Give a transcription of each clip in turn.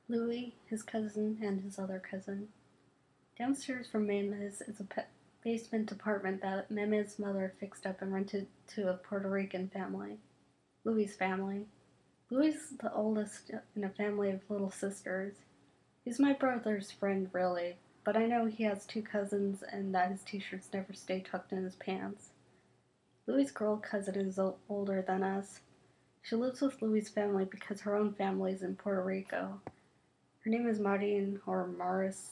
Louis, his cousin, and his other cousin. Downstairs from Mama's is a basement apartment that Mama's mother fixed up and rented to a Puerto Rican family. Louis' family. Louis is the oldest in a family of little sisters. He's my brother's friend, really, but I know he has two cousins and that his t-shirts never stay tucked in his pants. Louis' girl cousin is older than us. She lives with Louis' family because her own family is in Puerto Rico. Her name is Marin or Maris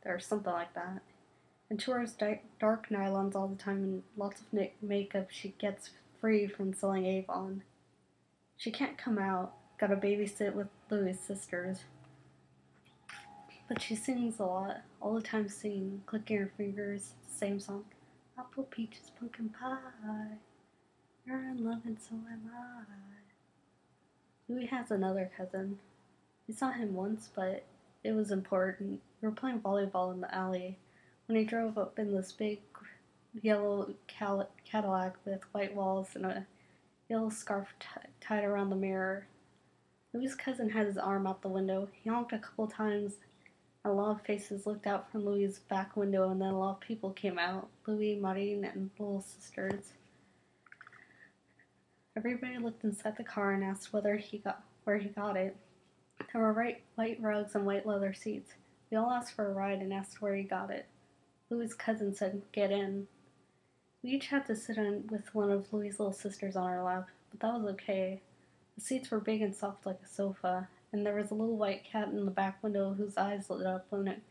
or something like that. And she wears dark nylons all the time and lots of makeup she gets free from selling Avon. She can't come out, gotta babysit with Louis' sisters. But she sings a lot, all the time singing, clicking her fingers, same song. Apple, peaches, pumpkin pie. You're in love and so am I. Louis has another cousin. We saw him once, but it was important. We were playing volleyball in the alley when he drove up in this big yellow Cadillac with white walls and a yellow scarf tied around the mirror. Louis' cousin had his arm out the window. He honked a couple times. A lot of faces looked out from Louis' back window, and then a lot of people came out. Louis, Marine, and little sisters. Everybody looked inside the car and asked where he got it. There were white rugs and white leather seats. We all asked for a ride and asked where he got it. Louis' cousin said, "Get in." We each had to sit in with one of Louis' little sisters on our lap, but that was okay. The seats were big and soft like a sofa, and there was a little white cat in the back window whose eyes lit up when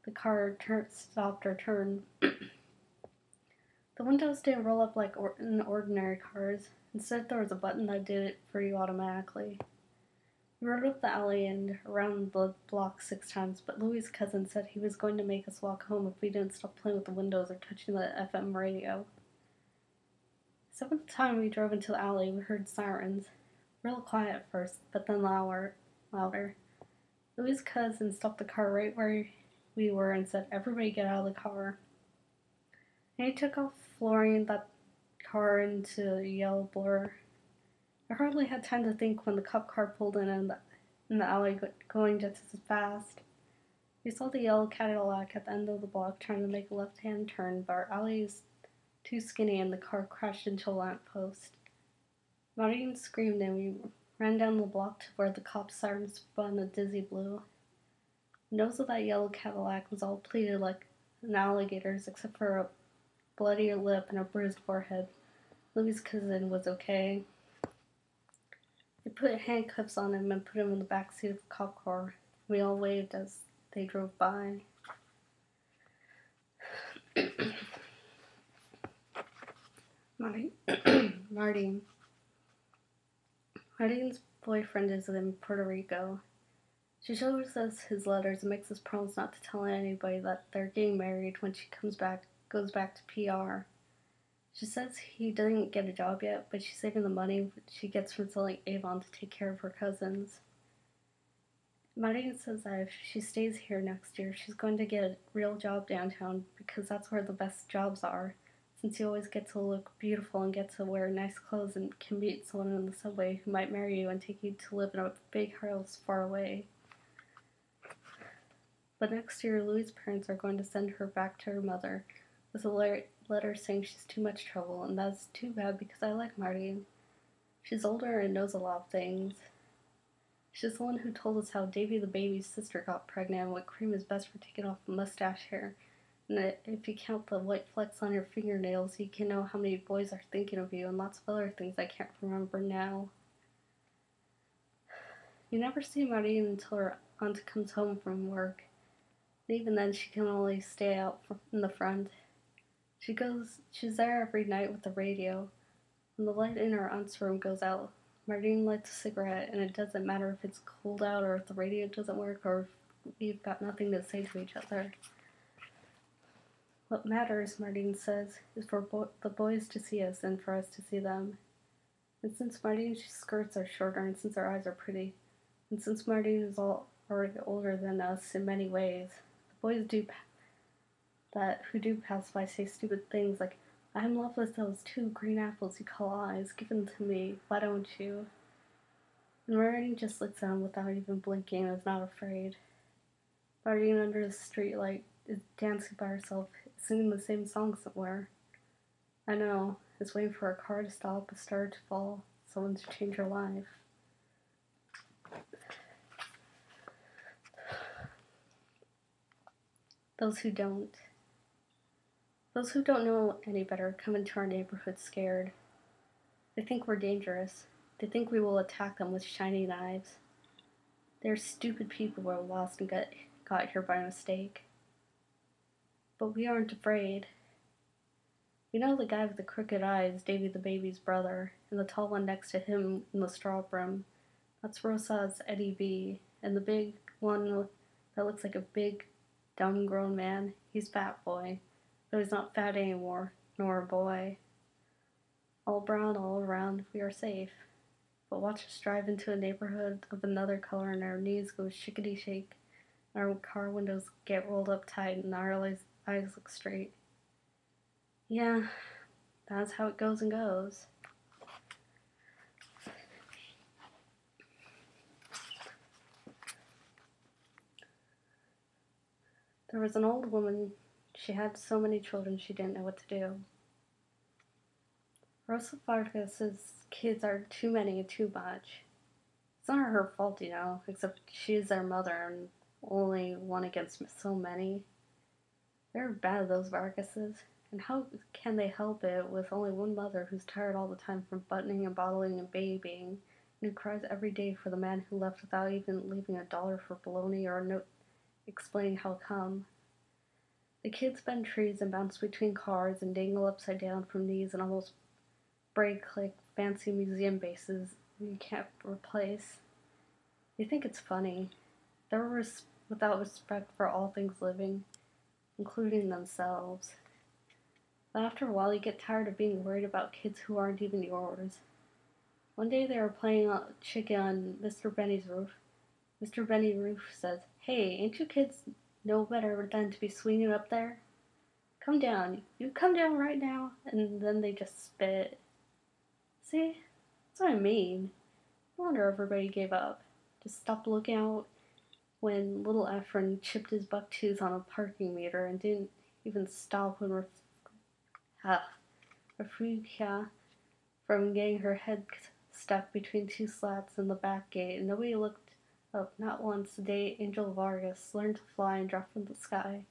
the car stopped or turned. The windows didn't roll up like in ordinary cars. Instead, there was a button that did it for you automatically. We rode up the alley and around the block 6 times, but Louis' cousin said he was going to make us walk home if we didn't stop playing with the windows or touching the FM radio. 7th time we drove into the alley, we heard sirens. Real quiet at first, but then louder. Louis' cousin stopped the car right where we were and said, "Everybody get out of the car." And he took off flooring that car into a yellow blur. I hardly had time to think when the cop car pulled in the alley going just as fast. We saw the yellow Cadillac at the end of the block trying to make a left-hand turn, but our alley is too skinny and the car crashed into a lamppost. Marine screamed and we ran down the block to where the cop's siren spun a dizzy blue. The nose of that yellow Cadillac was all pleated like an alligator's except for a bloody lip and a bruised forehead. Louis' cousin was okay. They put handcuffs on him and put him in the back seat of the cop car. We all waved as they drove by. Martin. Martin's boyfriend is in Puerto Rico. She shows us his letters and makes us promise not to tell anybody that they're getting married when she goes back to PR. She says he doesn't get a job yet, but she's saving the money she gets from selling Avon to take care of her cousins. Marina says that if she stays here next year, she's going to get a real job downtown because that's where the best jobs are, since you always get to look beautiful and get to wear nice clothes and can meet someone in the subway who might marry you and take you to live in a big house far away. But next year, Louis' parents are going to send her back to her mother with a letter saying she's too much trouble, and that's too bad because I like Martine. She's older and knows a lot of things. She's the one who told us how Davy the baby's sister got pregnant and what cream is best for taking off mustache hair, and that if you count the white flecks on your fingernails, you can know how many boys are thinking of you, and lots of other things I can't remember now. You never see Martine until her aunt comes home from work. And even then, she can only stay out in the front. She's there every night with the radio. When the light in her aunt's room goes out, Martine lights a cigarette, and it doesn't matter if it's cold out or if the radio doesn't work or if we've got nothing to say to each other. What matters, Martine says, is for the boys to see us and for us to see them. And since Martine's skirts are shorter and since our eyes are pretty, and since Martine is already older than us in many ways, the boys who do pass by say stupid things like, "I'm in love with those 2 green apples you call eyes. Give them to me. Why don't you?" And Rarity just looks at him without even blinking and is not afraid. Riding under the streetlight, is dancing by herself, singing the same song somewhere. I know, is waiting for a car to stop, a star to fall, someone to change her life. Those who don't. Those who don't know any better come into our neighborhood scared. They think we're dangerous. They think we will attack them with shiny knives. They're stupid people who are lost and got here by mistake. But we aren't afraid. We know the guy with the crooked eye is Davy the baby's brother, and the tall one next to him in the straw brim. That's Rosa's Eddie B, and the big one that looks like a big, dumb grown man, he's Fat Boy, though he's not fat anymore, nor a boy. All brown, all around, we are safe. But watch us drive into a neighborhood of another color and our knees go shickety shake, and our car windows get rolled up tight and our eyes look straight. Yeah, that's how it goes and goes. There was an old woman. She had so many children she didn't know what to do. Rosa Vargas's kids are too many and too much. It's not her fault, except she is their mother and only one against so many. They're bad, those Vargases. And how can they help it with only one mother who's tired all the time from buttoning and bottling and babying, and who cries every day for the man who left without even leaving $1 for bologna or a note explaining how come. The kids bend trees and bounce between cars and dangle upside down from knees and almost break like fancy museum bases you can't replace. They think it's funny. They're without respect for all things living, including themselves. But after a while, you get tired of being worried about kids who aren't even yours. One day they were playing chicken on Mr. Benny's roof. Mr. Benny Roof says, "Hey, ain't you kids know better than to be swinging up there? Come down. You come down right now." And then they just spit. See? That's what I mean. No wonder everybody gave up. Just stopped looking out when little Efren chipped his buck tooth on a parking meter and didn't even stop when Refugio from getting her head stuck between two slats in the back gate, and nobody looked up not once the day Angel Vargas learned to fly and dropped from the sky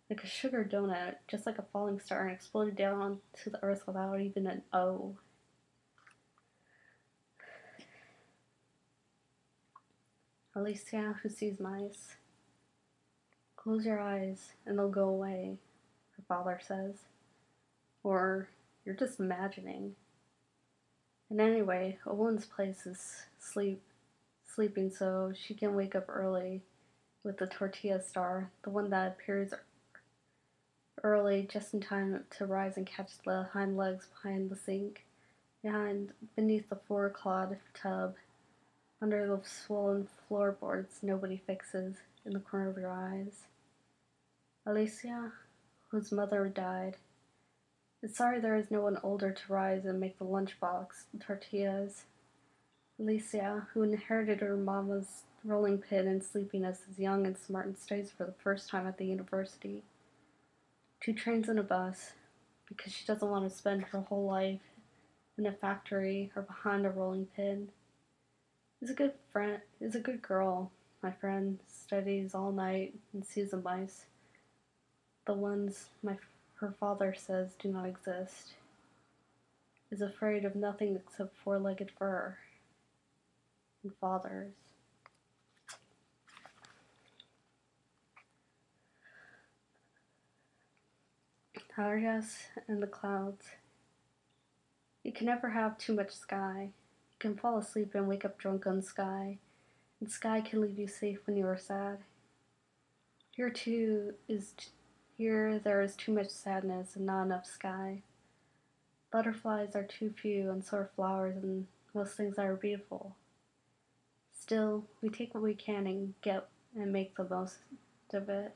like a sugar donut, just like a falling star, and exploded down onto the earth without even an O. Alicia, who sees mice. Close your eyes and they'll go away, her father says. Or you're just imagining. And anyway, a woman's place is sleeping so she can wake up early with the tortilla star, the one that appears early just in time to rise and catch the hind legs behind the sink, beneath the floor-clod tub, under the swollen floorboards nobody fixes, in the corner of your eyes. Alicia, whose mother died, is sorry there is no one older to rise and make the lunchbox tortillas. Alicia, who inherited her mama's rolling pin and sleepiness, is young and smart and studies for the first time at the university. 2 trains and a bus, because she doesn't want to spend her whole life in a factory or behind a rolling pin. Is a good girl, my friend, studies all night and sees the mice. The ones her father says do not exist. Is afraid of nothing except 4-legged fur. And fathers. Arias and the clouds. You can never have too much sky. You can fall asleep and wake up drunk on sky, and sky can leave you safe when you are sad. Here there is too much sadness and not enough sky. Butterflies are too few, and so are flowers and most things that are beautiful. Still, we take what we can and get and make the most of it.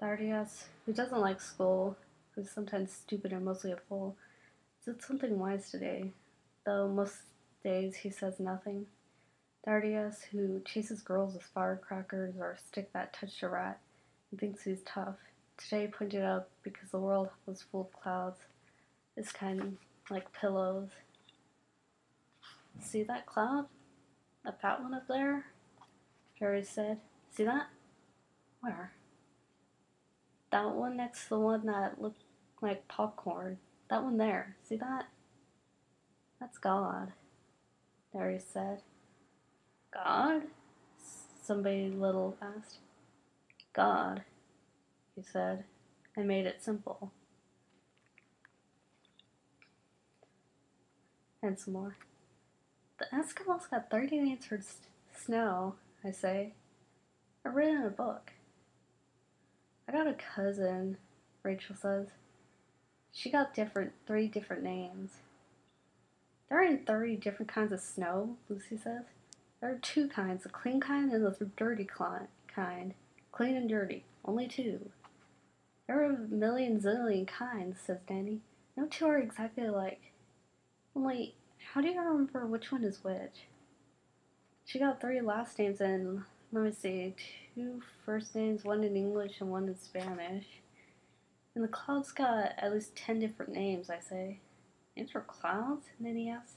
Darius, who doesn't like school, who's sometimes stupid and mostly a fool, said something wise today, though most days he says nothing. Dardius, who chases girls with firecrackers or a stick that touched a rat and thinks he's tough, today pointed out because the world was full of clouds, this kind like pillows. See that cloud? That fat one up there? Jerry said. See that? Where? That one next to the one that looked like popcorn. That one there. See that? That's God, Darius said. God? Somebody little asked. God, he said. I made it simple. And some more. The Eskimos got 30 names for snow, I say. I read it in a book. I got a cousin, Rachel says. She got 3 different names. There aren't 30 different kinds of snow, Lucy says. There are 2 kinds, the clean kind and the dirty kind. Clean and dirty. Only 2. There are a million zillion kinds, says Danny. No 2 are exactly alike. Only, how do you remember which one is which? She got 3 last names and, let me see, 2 first names, 1 in English and 1 in Spanish. And the clouds got at least 10 different names, I say. Names for clouds? Nanny asks.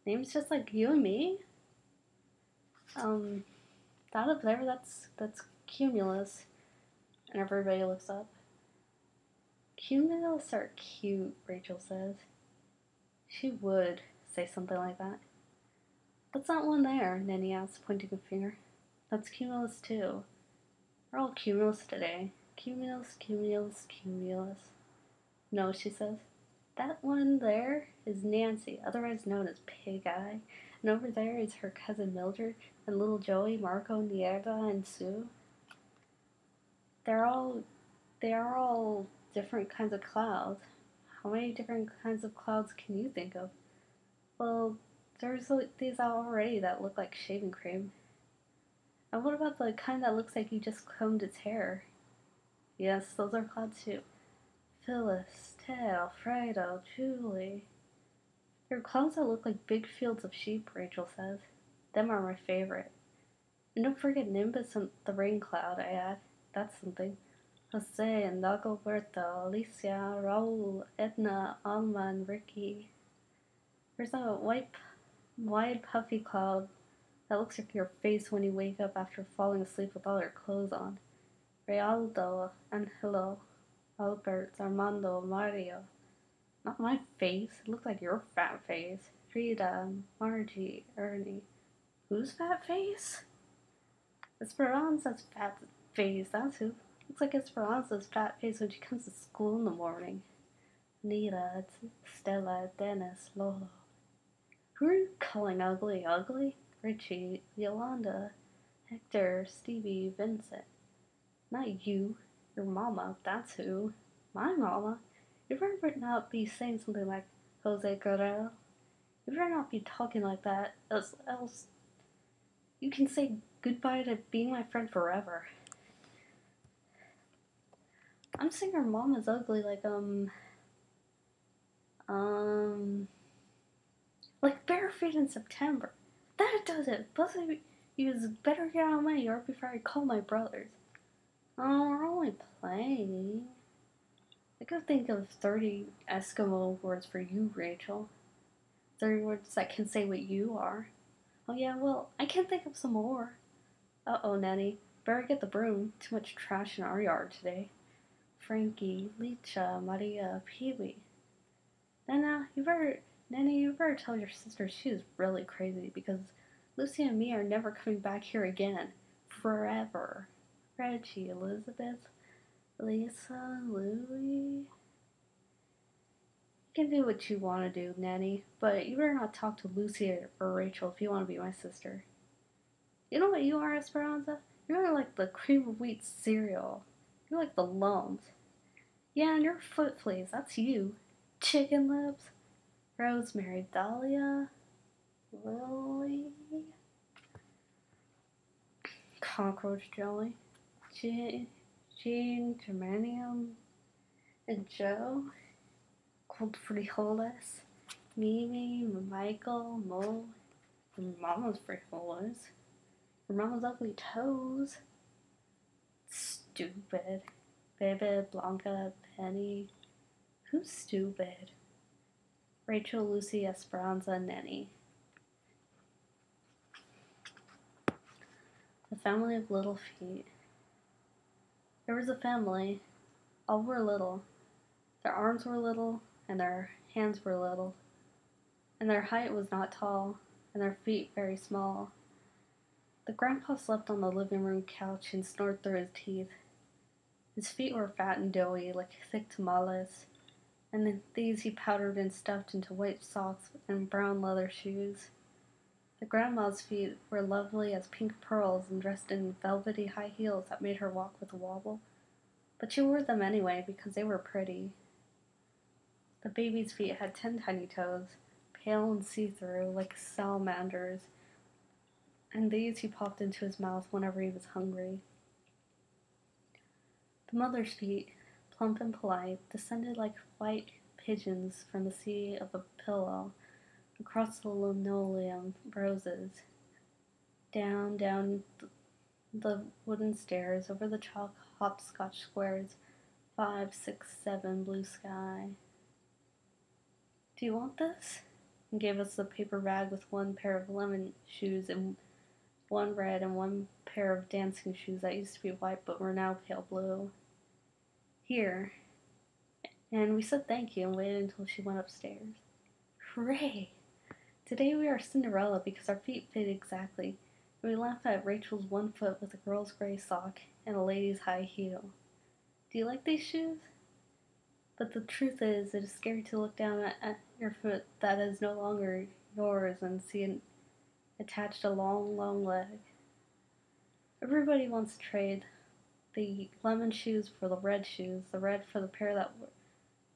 Names just like you and me? That up there, that's Cumulus. And everybody looks up. Cumulus are cute, Rachel says. She would say something like that. What's that one there? Nanny asks, pointing a finger. That's Cumulus too. We're all Cumulus today. Cumulus, Cumulus, Cumulus. No, she says. That one there is Nancy, otherwise known as Pig Eye. And over there is her cousin Mildred and little Joey, Marco, Niega, and Sue. They are all different kinds of clouds. How many different kinds of clouds can you think of? Well, there's these already that look like shaving cream. And what about the kind that looks like you just combed its hair? Yes, those are clouds too. Phyllis, Ted, Alfredo, Julie. There are clouds that look like big fields of sheep, Rachel says. Them are my favorite. And don't forget Nimbus and the rain cloud, I add. That's something. Jose and Dagoberto, Alicia, Raul, Edna, Alma, and Ricky. There's a wide puffy cloud that looks like your face when you wake up after falling asleep with all your clothes on. Realdo, Angelo, Albert, Armando, Mario. Not my face. It looks like your fat face. Frida, Margie, Ernie. Whose fat face? Esperanza's fat face. That's who. Looks like Esperanza's fat face when she comes to school in the morning. Nita, Stella, Dennis, Lolo. Who are you calling ugly? Ugly? Richie, Yolanda, Hector, Stevie, Vincent. Not you. Your mama. That's who. My mama? You better not be saying something like Jose Guerrero. You better not be talking like that, else you can say goodbye to being my friend forever. I'm saying her mom is ugly, like bare feet in September. That does it. Both of you better get out of my yard before I call my brothers. Oh, we're only playing. I could think of 30 Eskimo words for you, Rachel. 30 words that can say what you are. Oh yeah, well, I can think of some more. Uh-oh, Nanny. Better get the broom. Too much trash in our yard today. Frankie, Licha, Maria, Pee-wee. Nanny, you better tell your sister she is really crazy because Lucy and me are never coming back here again. Forever. Reggie, Elizabeth, Lisa, Louie. You can do what you want to do, Nanny, but you better not talk to Lucy or Rachel if you want to be my sister. You know what you are, Esperanza? You're like the cream of wheat cereal. You're like the lumps. Yeah, and you're foot fleas. That's you. Chicken lips. Rosemary, Dahlia, Lily, Cockroach Jelly, Jean, Germanium, and Joe, Cold Frijoles, Mimi, Michael, Mo, Your mama's freaking was. Your mama's ugly toes. Stupid. Bebe, Blanca, Penny. Who's stupid? Rachel, Lucy, Esperanza, Nanny. The family of little feet. There was a family. All were little. Their arms were little, and their hands were little. And their height was not tall, and their feet very small. The grandpa slept on the living room couch and snored through his teeth. His feet were fat and doughy, like thick tamales, and these he powdered and stuffed into white socks and brown leather shoes. The grandma's feet were lovely as pink pearls and dressed in velvety high heels that made her walk with a wobble, but she wore them anyway because they were pretty. The baby's feet had 10 tiny toes, pale and see-through like salamanders, and these he popped into his mouth whenever he was hungry. The mother's feet, plump and polite, descended like white pigeons from the sea of a pillow across the linoleum roses, down the wooden stairs, over the chalk hopscotch squares, 5, 6, 7, blue sky. Do you want this? And gave us the paper bag with one pair of lemon shoes and one red and one pair of dancing shoes that used to be white but were now pale blue. Here. And we said thank you and waited until she went upstairs. Hooray! Today we are Cinderella because our feet fit exactly, and we laughed at Rachel's one foot with a girl's gray sock and a lady's high heel. Do you like these shoes? But the truth is, it is scary to look down at your foot that is no longer yours and see it attached a long, long leg. Everybody wants to trade the lemon shoes for the red shoes, the red for the pair that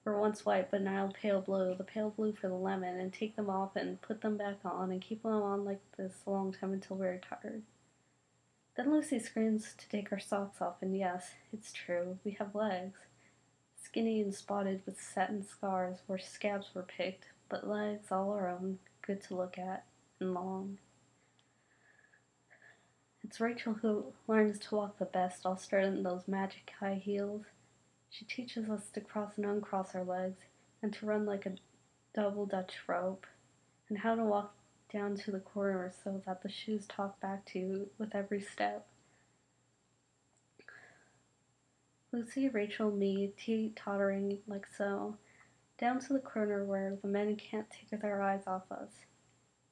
were once white but now pale blue, the pale blue for the lemon, and take them off and put them back on and keep them on like this a long time until we're tired. Then Lucy screams to take our socks off, and yes, it's true, we have legs. Skinny and spotted with satin scars where scabs were picked, but legs all our own, good to look at, and long. It's Rachel who learns to walk the best, all straight in those magic high heels. She teaches us to cross and uncross our legs, and to run like a double Dutch rope, and how to walk down to the corner so that the shoes talk back to you with every step. Lucy, Rachel, me, teettering like so, down to the corner where the men can't take their eyes off us.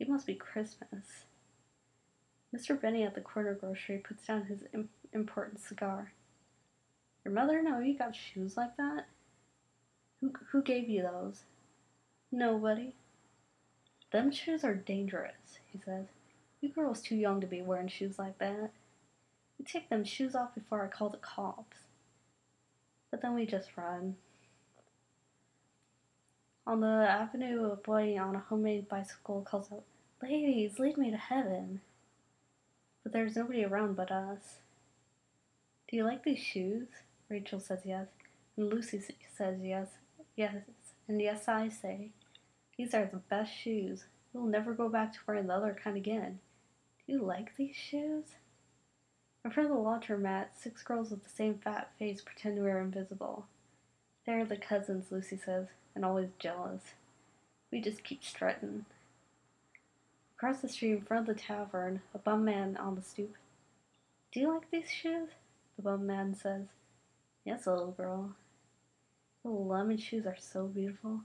It must be Christmas. Mr. Benny at the corner grocery puts down his important cigar. Your mother know you got shoes like that? Who gave you those? Nobody. Them shoes are dangerous, he says. You girls too young to be wearing shoes like that. You take them shoes off before I call the cops. But then we just run. On the avenue, a boy on a homemade bicycle calls out, Ladies, lead me to heaven. But there's nobody around but us. Do you like these shoes? Rachel says yes, and Lucy says yes, and yes I say. These are the best shoes. We'll never go back to wearing the other kind again. Do you like these shoes? In front of the laundromat, 6 girls with the same fat face pretend we're invisible. They're the cousins, Lucy says, and always jealous. We just keep strutting. Across the street in front of the tavern, a bum man on the stoop. Do you like these shoes? The bum man says. Yes, little girl. The lemon shoes are so beautiful.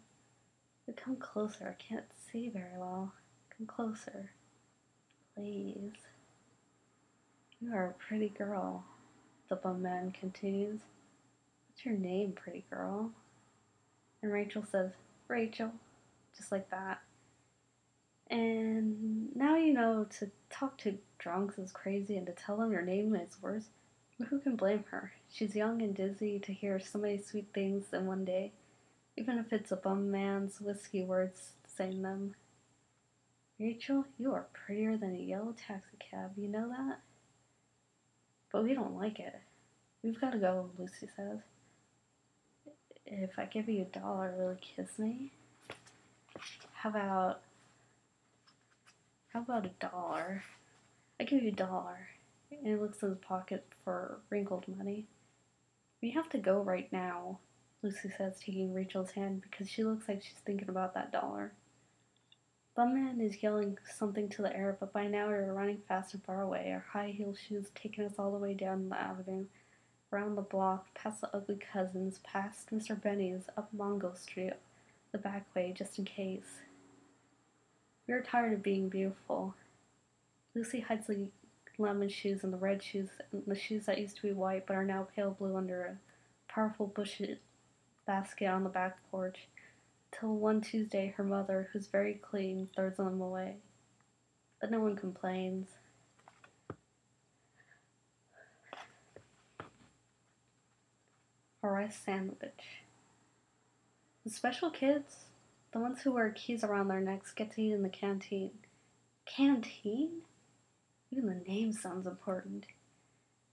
But come closer, I can't see very well. Come closer. Please. You are a pretty girl, the bum man continues. What's your name, pretty girl? And Rachel says, Rachel. Just like that. And now you know to talk to drunks is crazy and to tell them your name is worse. But who can blame her? She's young and dizzy to hear so many sweet things in one day, even if it's a bum man's whiskey words saying them. Rachel, you are prettier than a yellow taxi cab, you know that? But we don't like it. We've got to go, Lucy says. If I give you $1, will you kiss me? How how about $1? I give you $1. And he looks in his pocket for wrinkled money. We have to go right now, Lucy says, taking Rachel's hand because she looks like she's thinking about that $1. Bumman is yelling something to the air, but by now we're running fast and far away, our high-heeled shoes taking us all the way down the avenue, around the block, past the ugly cousins, past Mr. Benny's, up Mongo Street, the back way, just in case. We are tired of being beautiful. Lucy hides the lemon shoes and the red shoes and the shoes that used to be white but are now pale blue under a powerful bush basket on the back porch, till one Tuesday her mother, who's very clean, throws them away. But no one complains. A rice sandwich. The special kids, the ones who wear keys around their necks, get to eat in the canteen. Canteen? Even the name sounds important.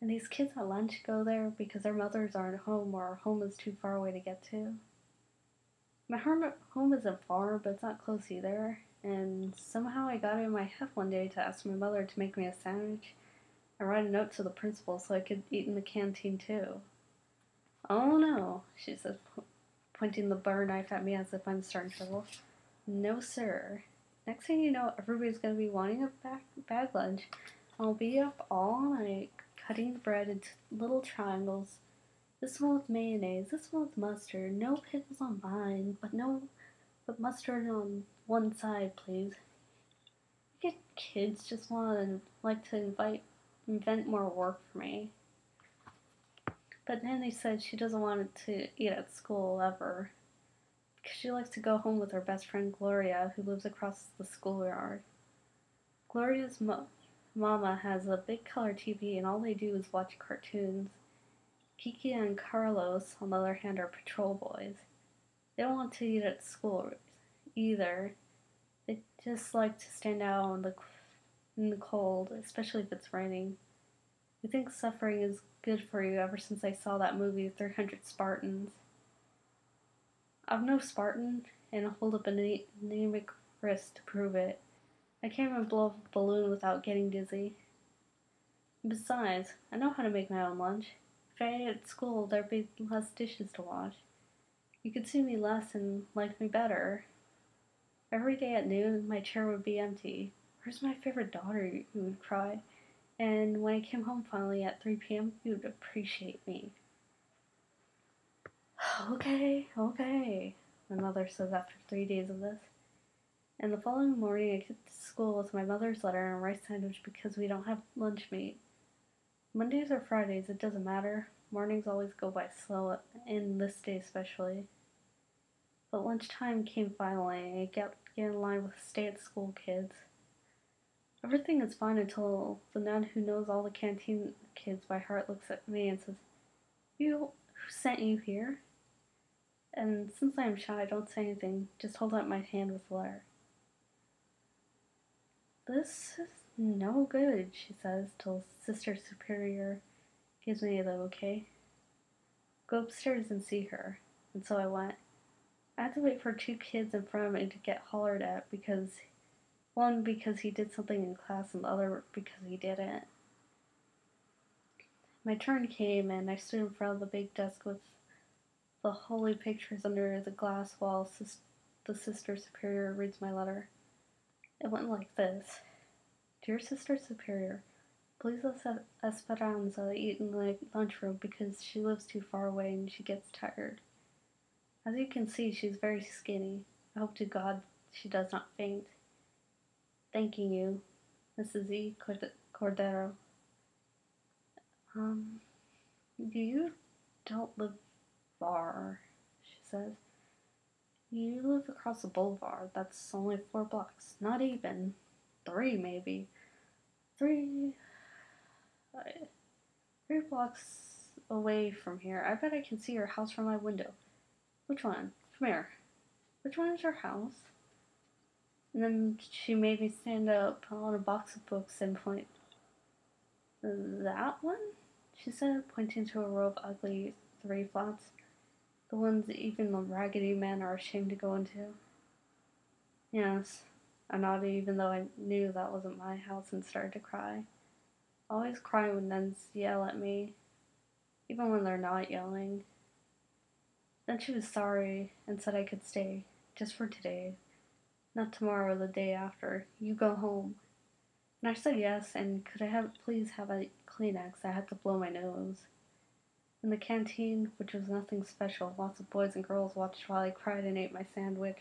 And these kids at lunch go there because their mothers aren't home or home is too far away to get to. My home isn't far, but it's not close either. And somehow I got it in my head one day to ask my mother to make me a sandwich and write a note to the principal so I could eat in the canteen too. Oh no, she says, pointing the butter knife at me as if I'm starting trouble. No, sir. Next thing you know, everybody's going to be wanting a bag lunch. I'll be up all night cutting the bread into little triangles. This one with mayonnaise, this one with mustard. No pickles on mine, but mustard on one side, please. I get kids just like to invent more work for me. But Nanny said she doesn't want to eat at school ever, because she likes to go home with her best friend Gloria, who lives across the schoolyard. Gloria's mama has a big color TV, and all they do is watch cartoons. Kiki and Carlos, on the other hand, are patrol boys. They don't want to eat at school either. They just like to stand out in the cold, especially if it's raining. We think suffering is good for you ever since I saw that movie, 300 Spartans. I'm no Spartan, and I'll hold up an anemic wrist to prove it. I can't even blow up a balloon without getting dizzy. And besides, I know how to make my own lunch. If I ate at school, there'd be less dishes to wash. You could see me less and like me better. Every day at noon, my chair would be empty. Where's my favorite daughter? You would cry. And when I came home finally at 3 p.m., you would appreciate me. Okay, my mother says after 3 days of this. And the following morning, I get to school with my mother's letter and a rice sandwich because we don't have lunch meat. Mondays or Fridays, it doesn't matter. Mornings always go by slow, and this day especially. But lunchtime came finally, and I get in line with stay-at-school kids. Everything is fine until the nun who knows all the canteen kids by heart looks at me and says, who sent you here? And since I am shy, I don't say anything, just hold out my hand with the letter. This is no good, she says, till Sister Superior gives me the okay. Go upstairs and see her. And so I went. I had to wait for 2 kids in front of me to get hollered at one because he did something in class and the other because he didn't. My turn came and I stood in front of the big desk with the holy pictures under the glass while the Sister Superior reads my letter. It went like this. Dear Sister Superior, please let Esperanza eat in the lunchroom because she lives too far away and she gets tired. As you can see, she's very skinny. I hope to God she does not faint. Thanking you, Mrs. E. Cordero. You don't live far, she says. You live across the boulevard. That's only 4 blocks. Not even. 3, maybe. 3 blocks away from here. I bet I can see your house from my window. Which one? Come here. Which one is your house? And then she made me stand up on a box of books and point. That one? She said, pointing to a row of ugly 3 flats. The ones even the Raggedy Men are ashamed to go into. Yes, I nodded even though I knew that wasn't my house and started to cry. I always cry when nuns yell at me, even when they're not yelling. Then she was sorry and said I could stay, just for today, not tomorrow or the day after. You go home. And I said yes, and could I please have a Kleenex? I had to blow my nose. In the canteen, which was nothing special, lots of boys and girls watched while I cried and ate my sandwich.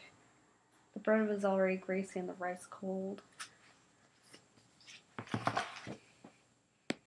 The bread was already greasy and the rice cold.